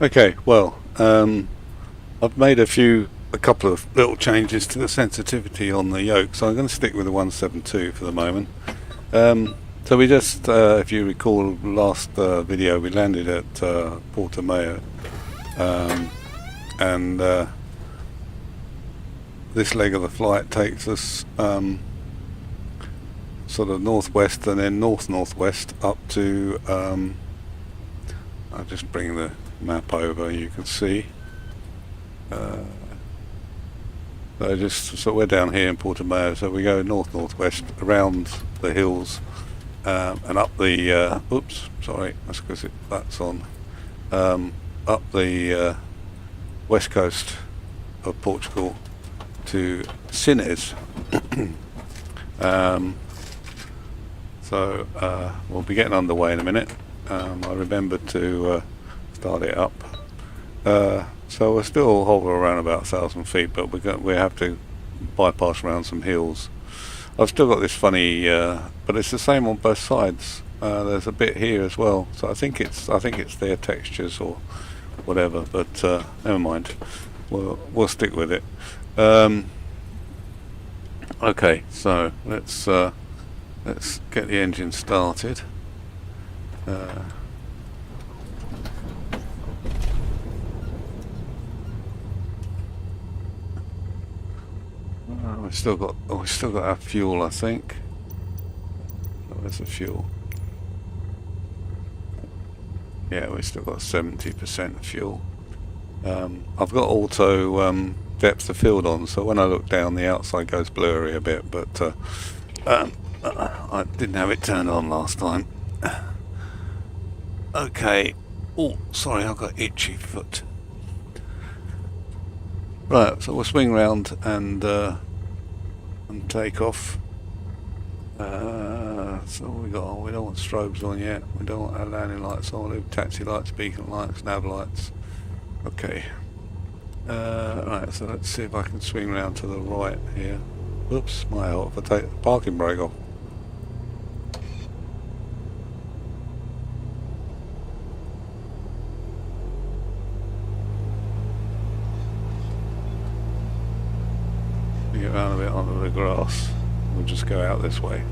Okay, well, I've made a couple of little changes to the sensitivity on the yoke, so I'm going to stick with the 172 for the moment. So we just, if you recall, last video we landed at Portimao, and this leg of the flight takes us sort of northwest and then north-northwest up to, I'll just bring the map over, you can see. So we're down here in Portimao, so we go north-northwest around the hills and up the, oops, sorry, that's because that's on, up the west coast of Portugal to Sines. So we'll be getting underway in a minute. I remembered to start it up. So we're still hovering around about 1,000 feet, but we have to bypass around some hills. I've still got this funny, but it's the same on both sides. There's a bit here as well, so I think it's their textures or whatever. But never mind. We'll stick with it. Okay, so let's get the engine started. We've still got our fuel, I think. Oh, where's the fuel? Yeah, we've still got 70% fuel. I've got auto depth of field on, so when I look down, the outside goes blurry a bit. But I didn't have it turned on last time. Okay. Oh, sorry, I've got itchy foot. Right, so we'll swing round and take off. So we don't want strobes on yet. We don't want our landing lights on. We'll do taxi lights, beacon lights, nav lights. Okay. Right, so let's see if I can swing round to the right here. Oops, my help if I take the parking brake off. Get around a bit onto the grass. We'll just go out this way.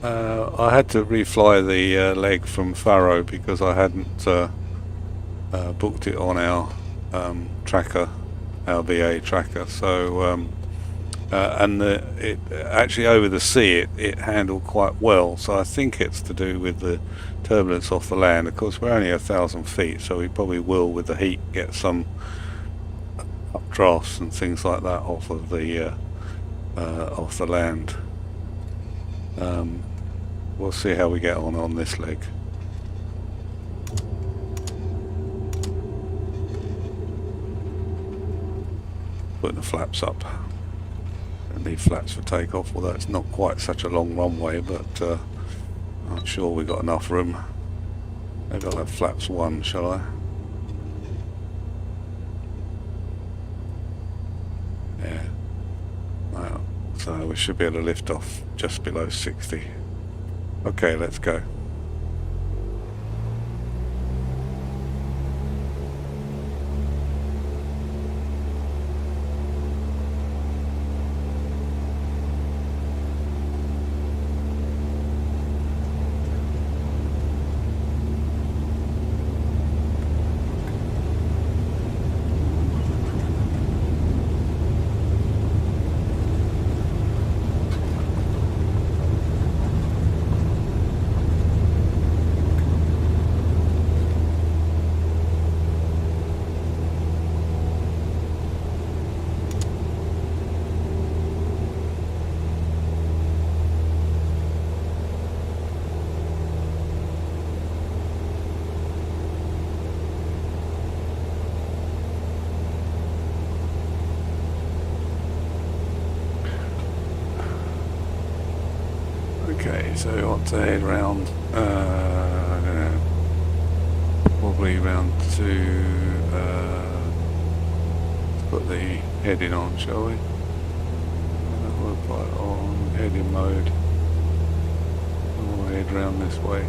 I had to refly the leg from Faro because I hadn't booked it on our tracker, our VA tracker. So and it actually over the sea it handled quite well. So I think it's to do with the turbulence off the land. Of course, we're only 1,000 feet, so we probably will, with the heat, get some updrafts and things like that off of the land. We'll see how we get on this leg. Putting the flaps up. And leave flaps for takeoff, although it's not quite such a long runway, but I'm sure we've got enough room. Maybe I'll have flaps 1, shall I? Yeah. Well, so we should be able to lift off just below 60. Okay, let's go. Okay, so we want to head round, I don't know, probably round to put the heading on, shall we? We'll put it on heading mode. we head round this way.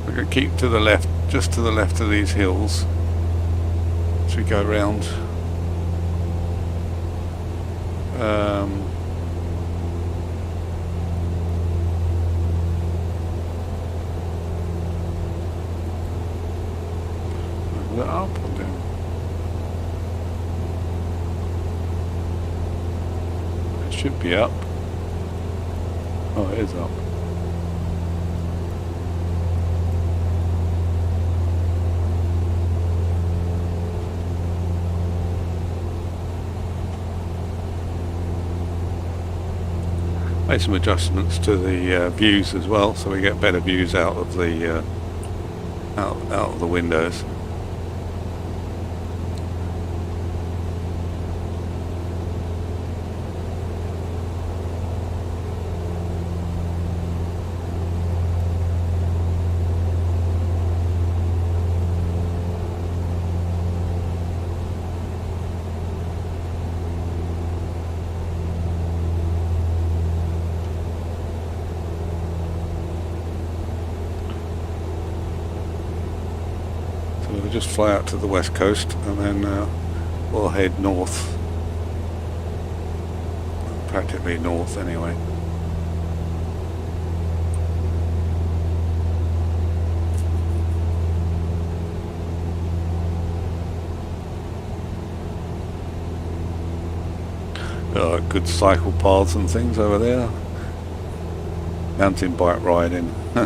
We're going to keep to the left, just to the left of these hills as we go round. Is that up or down? It should be up. Oh, it is up. Made some adjustments to the views as well, so we get better views out of the out of the windows. We'll just fly out to the west coast and then we'll head north, practically north anyway. Good cycle paths and things over there. Mountain bike riding. How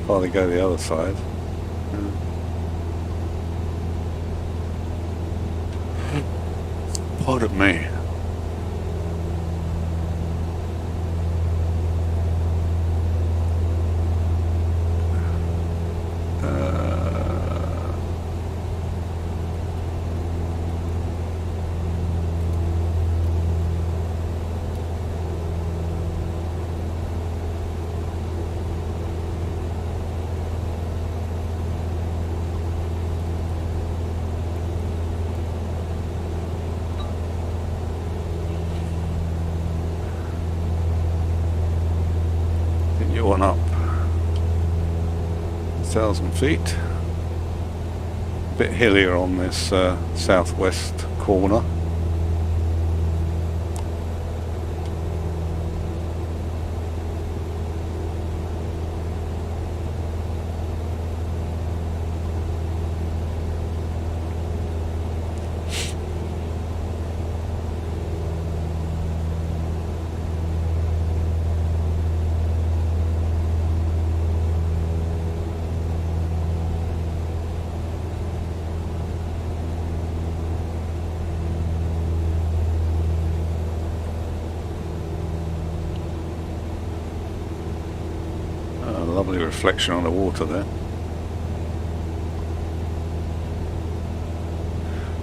far they go the other side. Pardon me. One up 1,000 feet, a bit hillier on this southwest corner. Lovely reflection on the water there.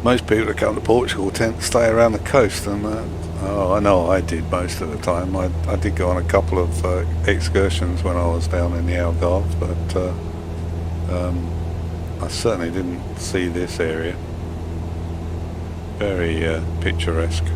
Most people that come to Portugal tend to stay around the coast, and I know I did most of the time. I did go on a couple of excursions when I was down in the Algarve, but I certainly didn't see this area. Very picturesque.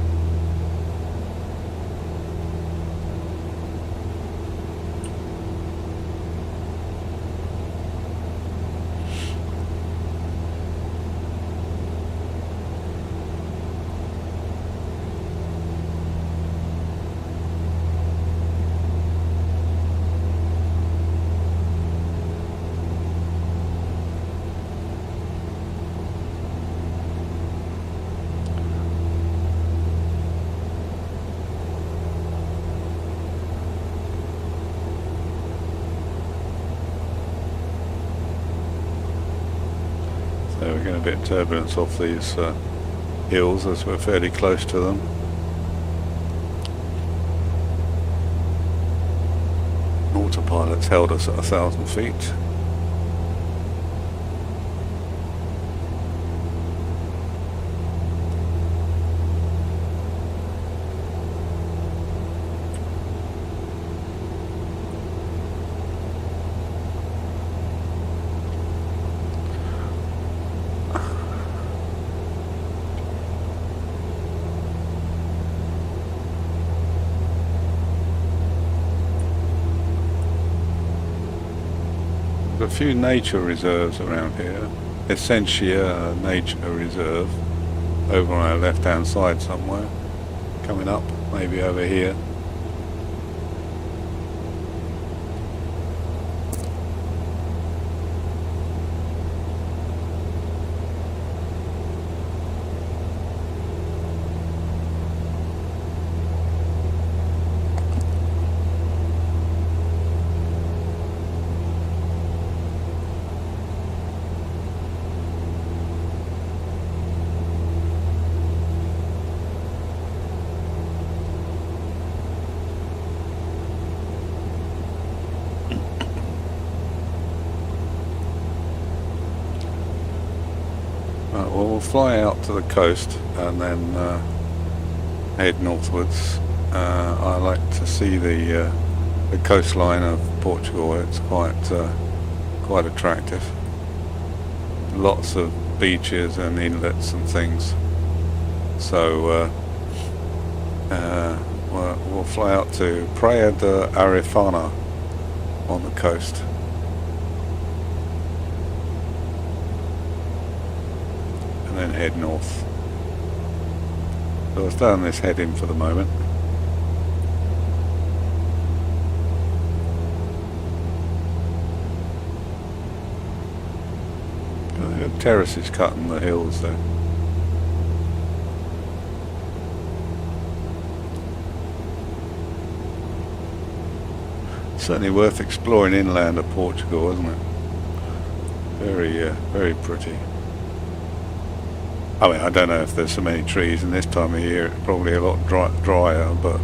So we're getting a bit of turbulence off these hills as we're fairly close to them. Autopilot's held us at 1,000 feet. got a few nature reserves around here. Essentia Nature Reserve over on our left hand side somewhere. Coming up, maybe over here. Well, we'll fly out to the coast and then head northwards. I like to see the coastline of Portugal. It's quite attractive. Lots of beaches and inlets and things. So we'll fly out to Praia de Arifana on the coast. Then head north. So I'll stay on this heading for the moment. Terraces cutting the hills there. Certainly worth exploring inland of Portugal, isn't it? Very pretty. I mean, I don't know if there's so many trees, and this time of year it's probably a lot drier, but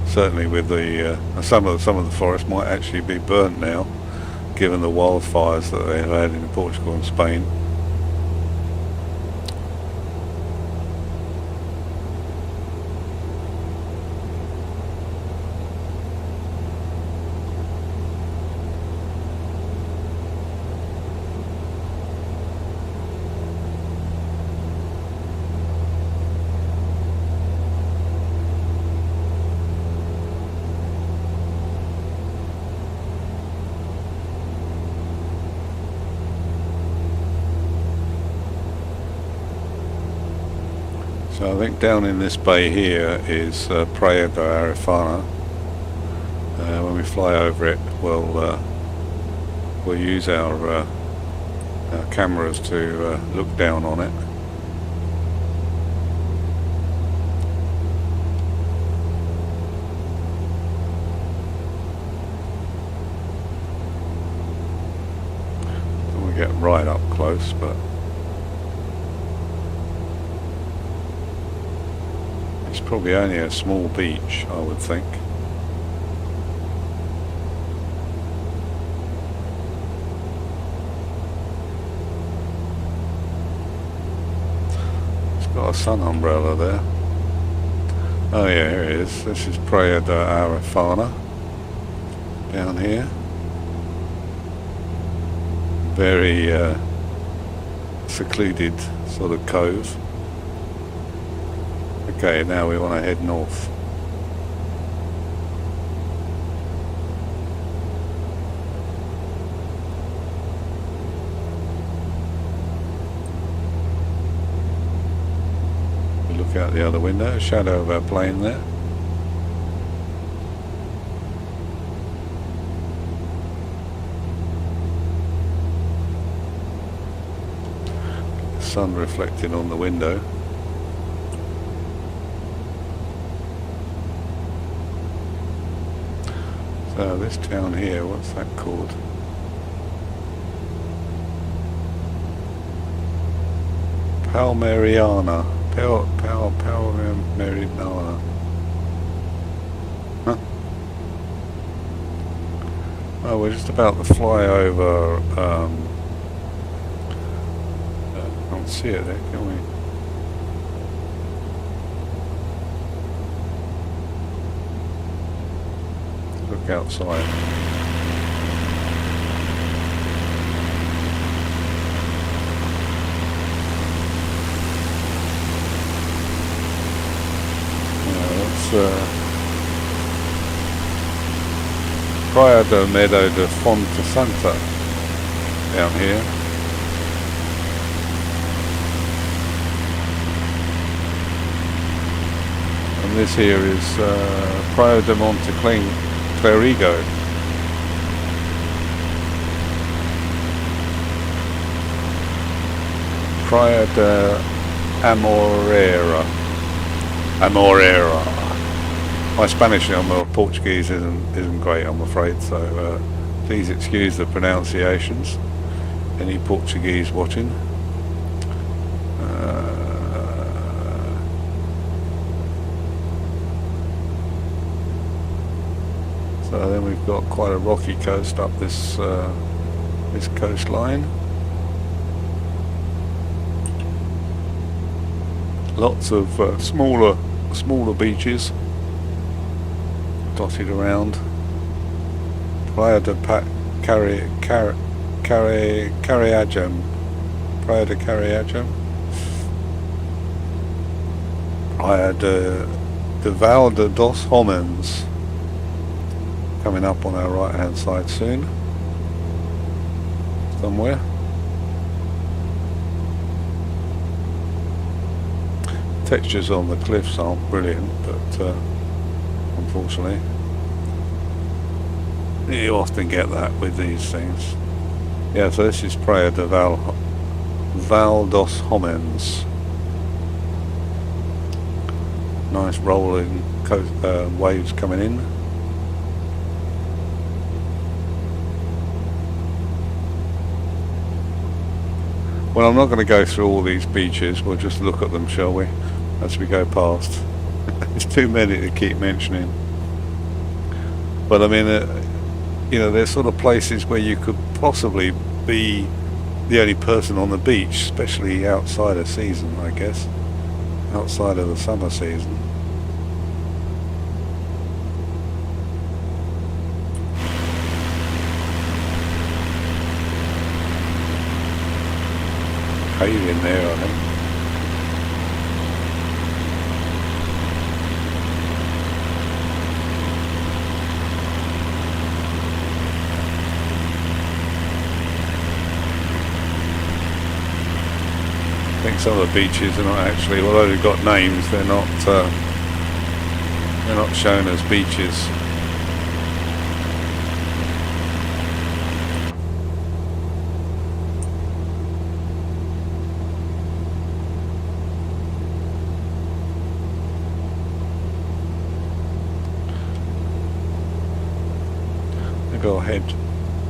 certainly with the some of the forest might actually be burnt now, given the wildfires that they've had in Portugal and Spain. So I think down in this bay here is Praia de Arifana. When we fly over it, we'll use our cameras to look down on it. Don't want to get right up close, but it's probably only a small beach, I would think. It's got a sun umbrella there. Oh yeah, here it is. This is Praia de Arifana down here. Very secluded sort of cove. Okay, now we want to head north. We look out the other window, shadow of our plane there. The sun reflecting on the window. So this town here, what's that called? Palmeriana. Palmeriana. Huh? Oh, we're just about to fly over. Can't see it there, can we? Look outside. Praia de Medo de Fonte Santa down here. And this here is Praia de Monte Clerigo. Praia de Amorera. My Spanish on my Portuguese isn't great, I'm afraid, so please excuse the pronunciations. Any Portuguese watching? So then we've got quite a rocky coast up this this coastline. Lots of smaller beaches dotted around. Praia de Carriagem. Praia de Carriagem. Praia de Val de dos Homens. Coming up on our right hand side soon. Somewhere. Textures on the cliffs aren't brilliant, but unfortunately you often get that with these things. Yeah, so this is Praia de Val dos Homens. Nice rolling waves coming in. Well, I'm not going to go through all these beaches, we'll just look at them, shall we, as we go past. There's too many to keep mentioning. But I mean, you know, there's sort of places where you could possibly be the only person on the beach, especially outside of season, I guess. Outside of the summer season. Cave in there, I think. I think some of the beaches are not actually, although they've got names, they're not shown as beaches.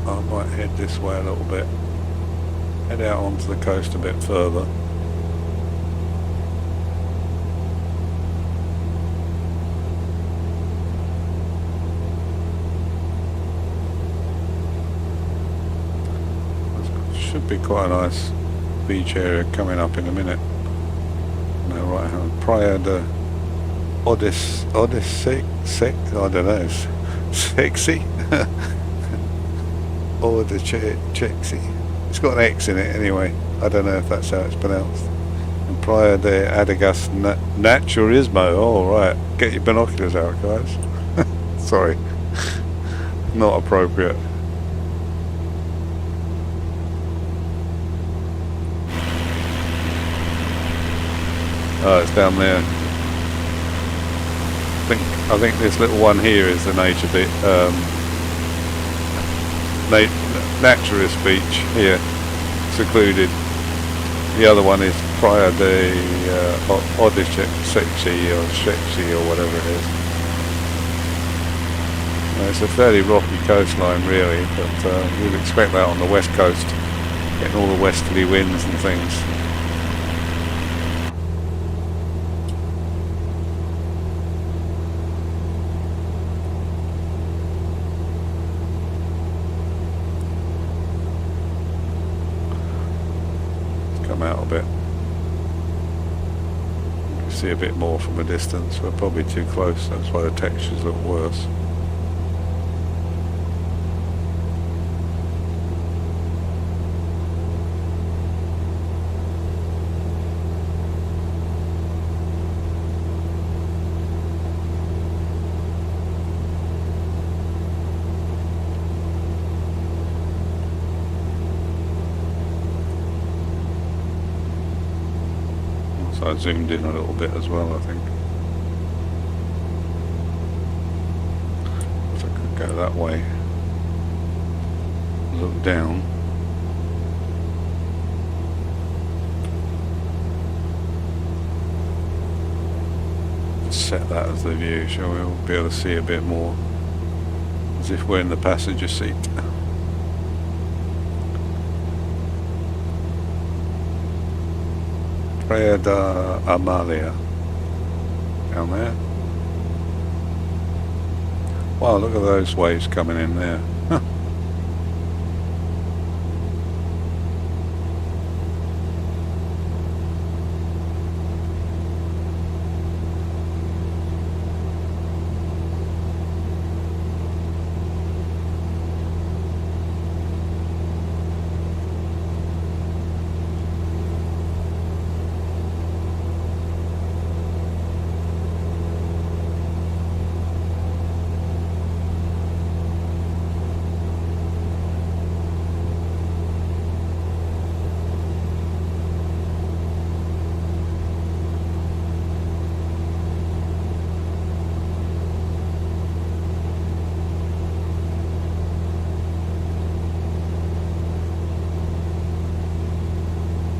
I might head this way a little bit, head out onto the coast a bit further. Should be quite a nice beach area coming up in a minute. No, right hand, Praia de Odyssey, I don't know, sexy. Or the Chexi. It's got an X in it anyway. I don't know if that's how it's pronounced. And Praia de Adagas Naturismo. Oh, right. Get your binoculars out, guys. Sorry. Not appropriate. Oh, it's down there. I think this little one here is the nature bit. Naturist beach here, secluded. The other one is Praia de Odyssey or Shexi or whatever it is. It's a fairly rocky coastline really, but you'd expect that on the west coast, getting all the westerly winds and things. Out a bit. You see a bit more from a distance. We're probably too close, that's why the textures look worse. So I zoomed in a little bit as well, I think. So I could go that way. Look down. Set that as the view, shall we? We'll be able to see a bit more, as if we're in the passenger seat. Praia da Amália, down there. Wow, look at those waves coming in there.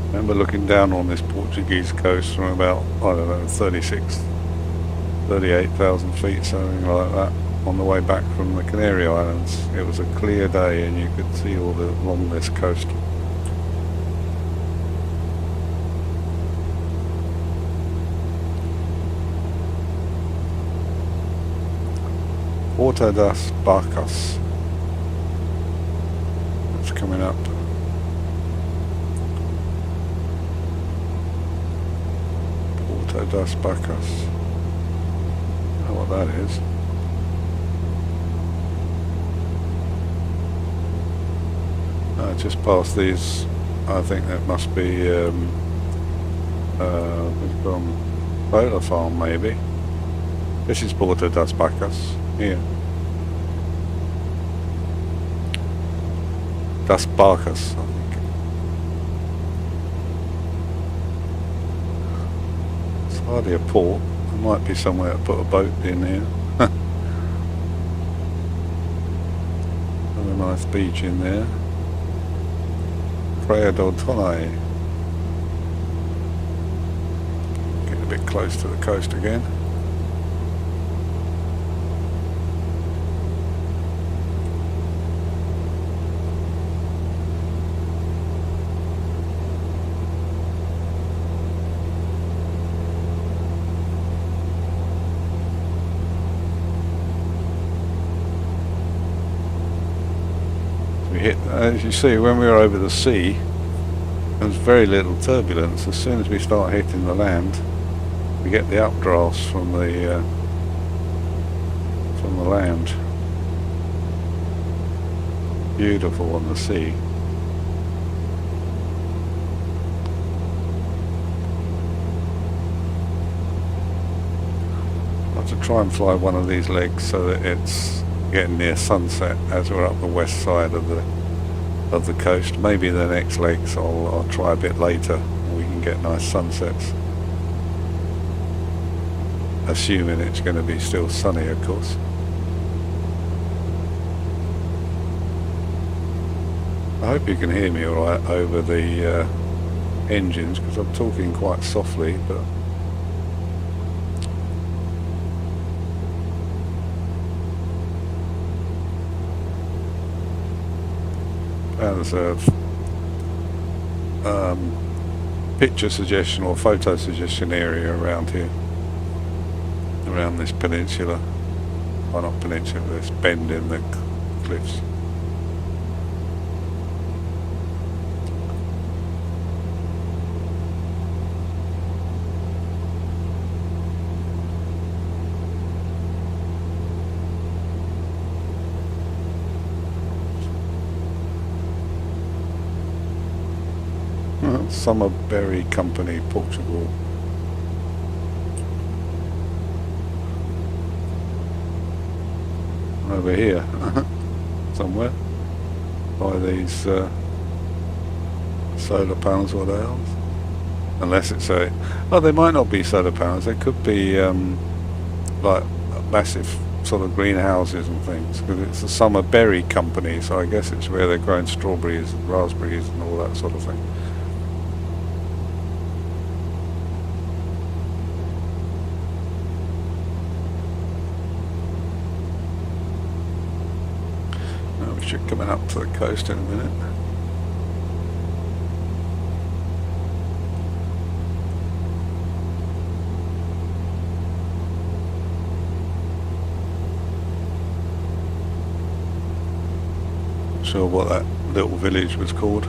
I remember looking down on this Portuguese coast from about, I don't know, 38,000 feet, something like that, on the way back from the Canary Islands. It was a clear day and you could see all along this coast. Porta das Barcas. It's coming up. Porta das Barcas. I don't know what that is. Just past these, I think that must be from solar farm maybe. This is Porta das Barcas here. Das Barcas, I think. It's hardly a port. There might be somewhere to put a boat in here. Another nice beach in there. Praia do Tonai. Getting a bit close to the coast again. As you see, when we were over the sea, there was very little turbulence. As soon as we start hitting the land, we get the updrafts from the land. Beautiful on the sea. I have to try and fly one of these legs so that it's getting near sunset as we're up the west side of the coast. Maybe the next legs I'll try a bit later. We can get nice sunsets, assuming it's going to be still sunny, of course. I hope you can hear me all right over the engines, because I'm talking quite softly, but there's a picture suggestion or photo suggestion area around here, around this peninsula. Well, not peninsula, this bend in the cliffs. Summerberry Company, Portugal. Over here, somewhere, by these solar panels or the else. unless it's a... Oh, they might not be solar panels. They could be like massive sort of greenhouses and things, because it's a summer berry company, so I guess it's where they're growing strawberries and raspberries and all that sort of thing. Now we should coming up to the coast in a minute. Sure what that little village was called.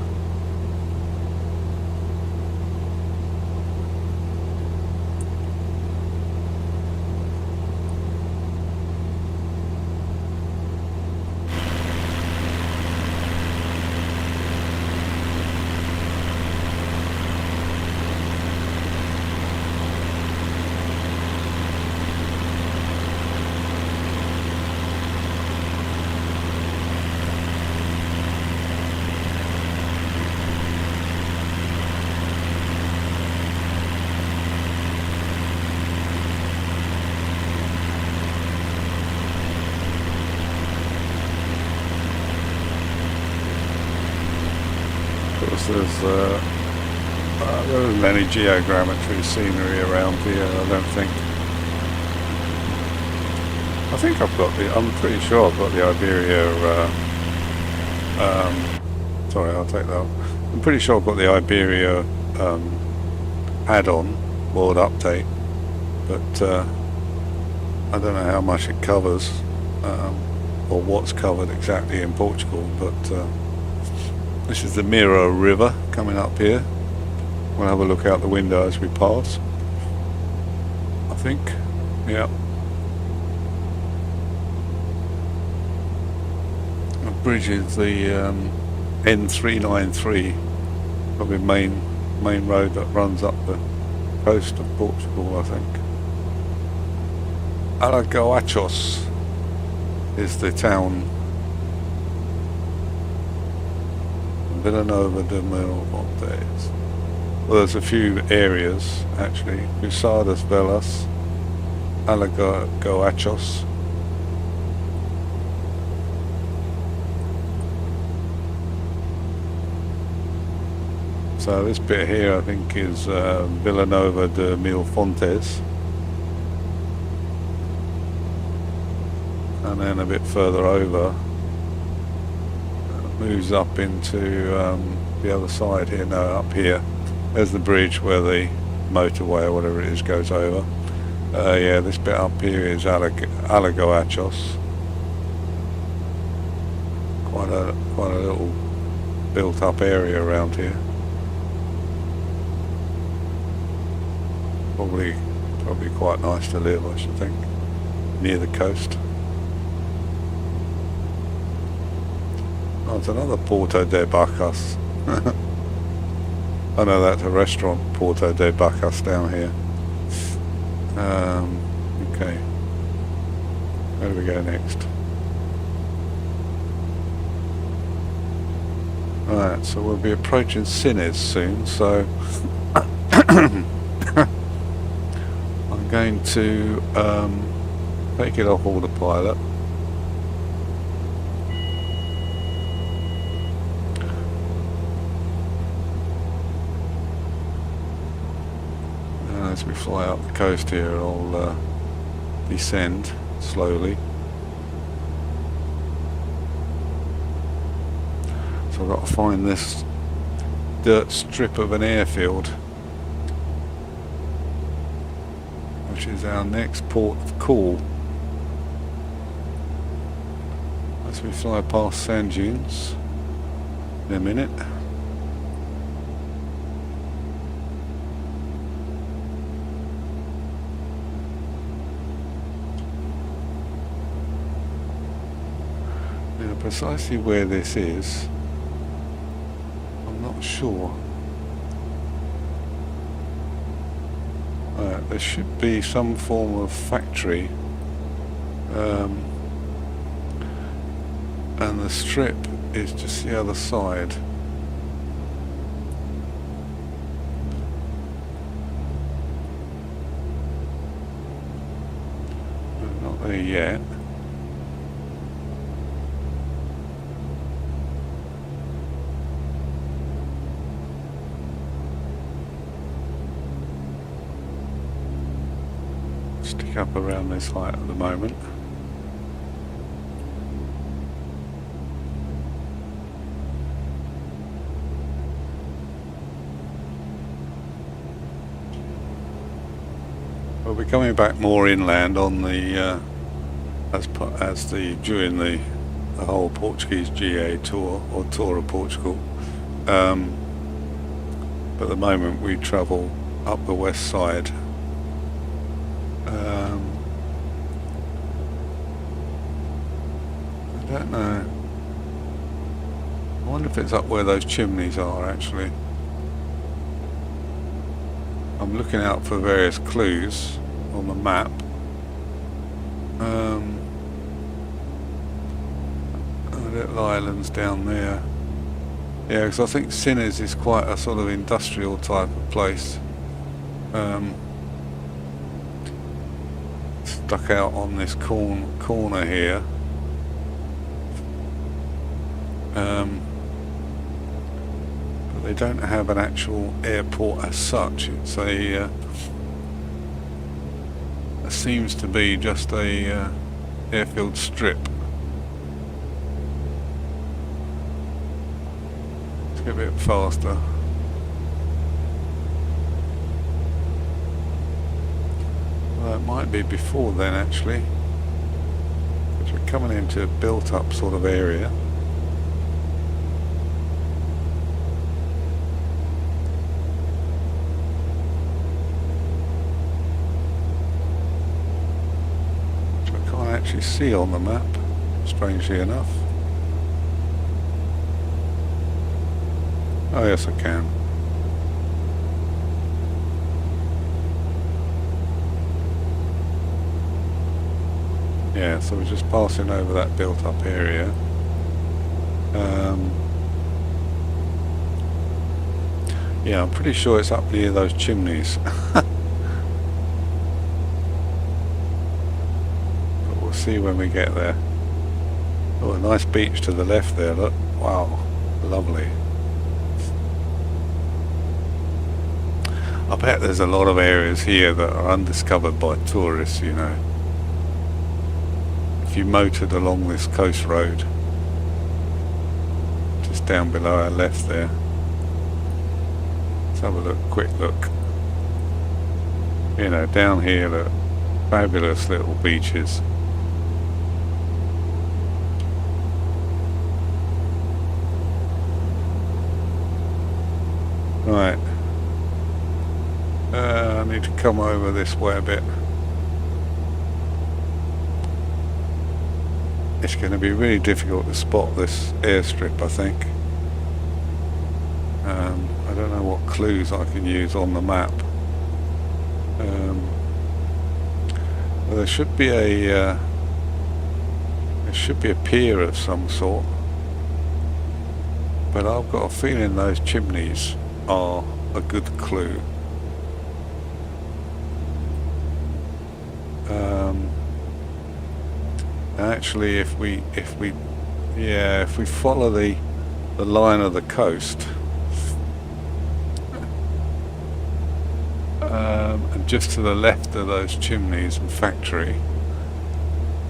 There isn't any geogrammetry scenery around here, I don't think. I think I'm pretty sure I've got the Iberia, sorry, I'll take that off. I'm pretty sure I've got the Iberia add-on, board update, but I don't know how much it covers, or what's covered exactly in Portugal, but this is the Miro River coming up here. We'll have a look out the window as we pass. I think, yeah. The bridge is the N393, probably main road that runs up the coast of Portugal, I think. Alagoachos is the town. Villanova de Miramontes. Well, there's a few areas actually. Posadas Velas, Alagoachos. So this bit here I think is Villanova de Mil Fontes. And then a bit further over moves up into the other side here. No, up here. There's the bridge where the motorway or whatever it is goes over. Yeah, this bit up here is Alagoachos. Quite a little built-up area around here. Probably quite nice to live, I should think, near the coast. Oh, it's another Porto de Bacchus. I know that's a restaurant, Porto de Bacchus, down here. Okay. Where do we go next? Alright, so we'll be approaching Sines soon, so I'm going to take it off autopilot. As we fly up the coast here, I'll descend slowly. So I've got to find this dirt strip of an airfield, which is our next port of call. As we fly past sand dunes in a minute. Precisely where this is, I'm not sure. There should be some form of factory, and the strip is just the other side. there yet. Stick up around this height at the moment. We'll be coming back more inland on the during the whole Portuguese GA tour or tour of Portugal. But at the moment we travel up the west side. I don't know. I wonder if it's up where those chimneys are actually. I'm looking out for various clues on the map. Little islands down there. Yeah, because I think Sines is quite a sort of industrial type of place. Stuck out on this corner here. But they don't have an actual airport as such. It's a it seems to be just a airfield strip. Let's get a bit faster. Well, it might be before then actually, because we're coming into a built-up sort of area. Actually see on the map, strangely enough. Oh yes, I can. Yeah, so we're just passing over that built-up area. Yeah, I'm pretty sure it's up near those chimneys. See when we get there. Oh, a nice beach to the left there, look. Wow, lovely. I bet there's a lot of areas here that are undiscovered by tourists, you know. If you motored along this coast road, just down below our left there. Let's have a look, quick look. You know, down here, look, fabulous little beaches. Right, I need to come over this way a bit. It's going to be really difficult to spot this airstrip, I think. I don't know what clues I can use on the map. Well, there should be a pier of some sort, but I've got a feeling those chimneys are a good clue. Actually, if we follow the line of the coast, and just to the left of those chimneys and factory,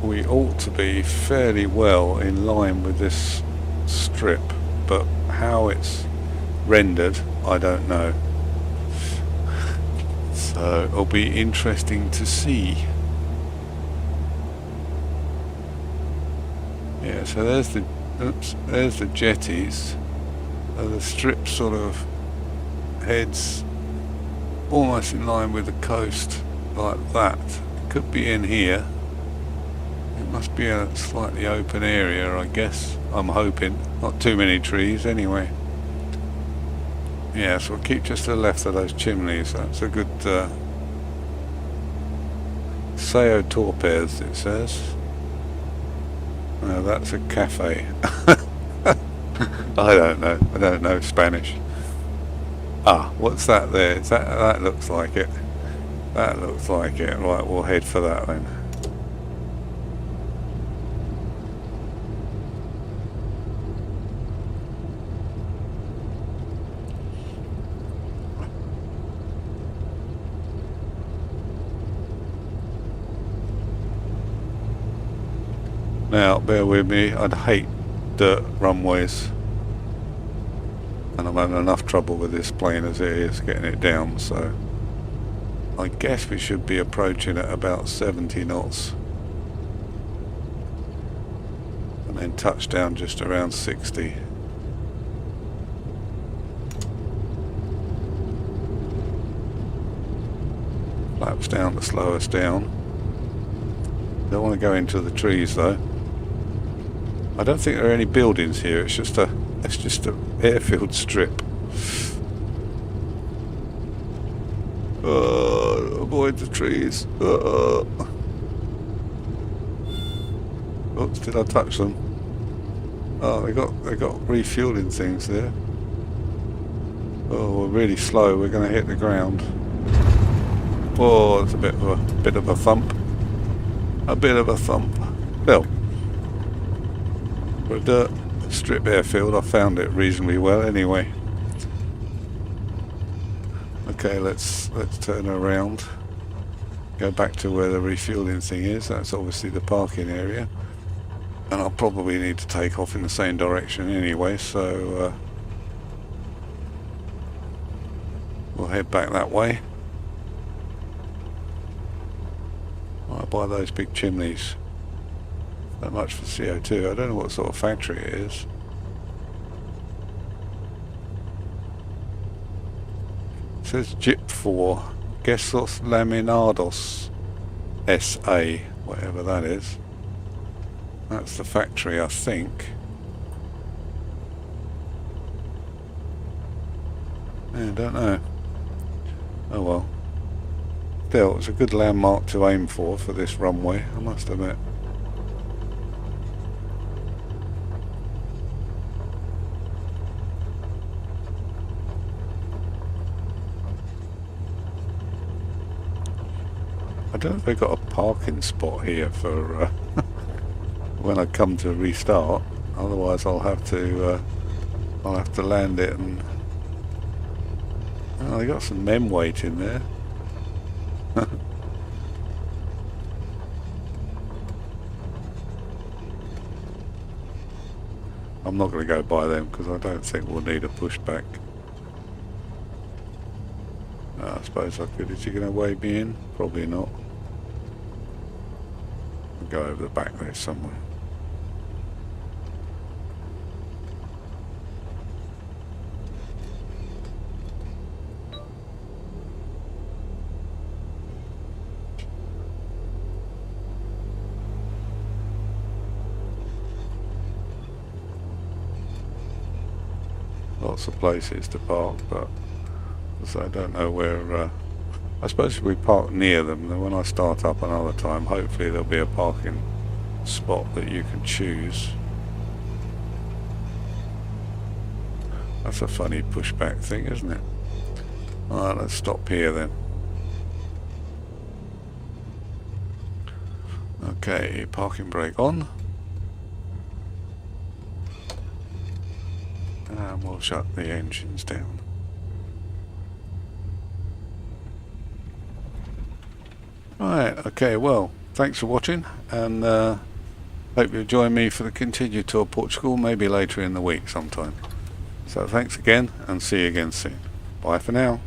we ought to be fairly well in line with this strip, but how it's rendered, I don't know. So it'll be interesting to see. Yeah, so there's the jetties. The strip sort of heads almost in line with the coast like that. It could be in here. It must be a slightly open area, I guess. I'm hoping. Not too many trees anyway. Yeah, so we'll keep just to the left of those chimneys. That's a good C172, it says. No, that's a cafe. I don't know Spanish. Ah, what's that there? Is that looks like it. That looks like it. Right, we'll head for that then. Now, bear with me, I'd hate dirt runways. And I'm having enough trouble with this plane as it is getting it down, so I guess we should be approaching at about 70 knots. And then touch down just around 60. Flaps down to slow us down. Don't want to go into the trees though. I don't think there are any buildings here, it's just a airfield strip. Avoid the trees. Oops, did I touch them? Oh, they got refueling things there. Oh, we're really slow. We're going to hit the ground. Oh, it's a bit of a thump. A bit of a thump. Well, for a dirt strip airfield, I found it reasonably well anyway. Okay, let's turn around. Go back to where the refueling thing is. That's obviously the parking area. And I'll probably need to take off in the same direction anyway, so we'll head back that way. Right by those big chimneys. Not much for CO2. I don't know what sort of factory it is. It says JIP 4 Quesos Laminados SA, whatever that is. That's the factory, I think. Yeah, I don't know. Oh well. Still, it's a good landmark to aim for this runway, I must admit. I don't know if they've got a parking spot here for when I come to restart. Otherwise, I'll have to land it and. Oh, they got some men waiting there. I'm not going to go by them because I don't think we'll need a pushback. I suppose I could. Is he going to wave me in? Probably not. I'll go over the back there somewhere. Lots of places to park, but I don't know where. I suppose if we park near them, then when I start up another time, hopefully there'll be a parking spot that you can choose. That's a funny pushback thing, isn't it? Alright, let's stop here then. Okay, parking brake on. And we'll shut the engines down. Right, okay, well, thanks for watching, and hope you'll join me for the continued tour of Portugal, maybe later in the week sometime. So thanks again, and see you again soon. Bye for now.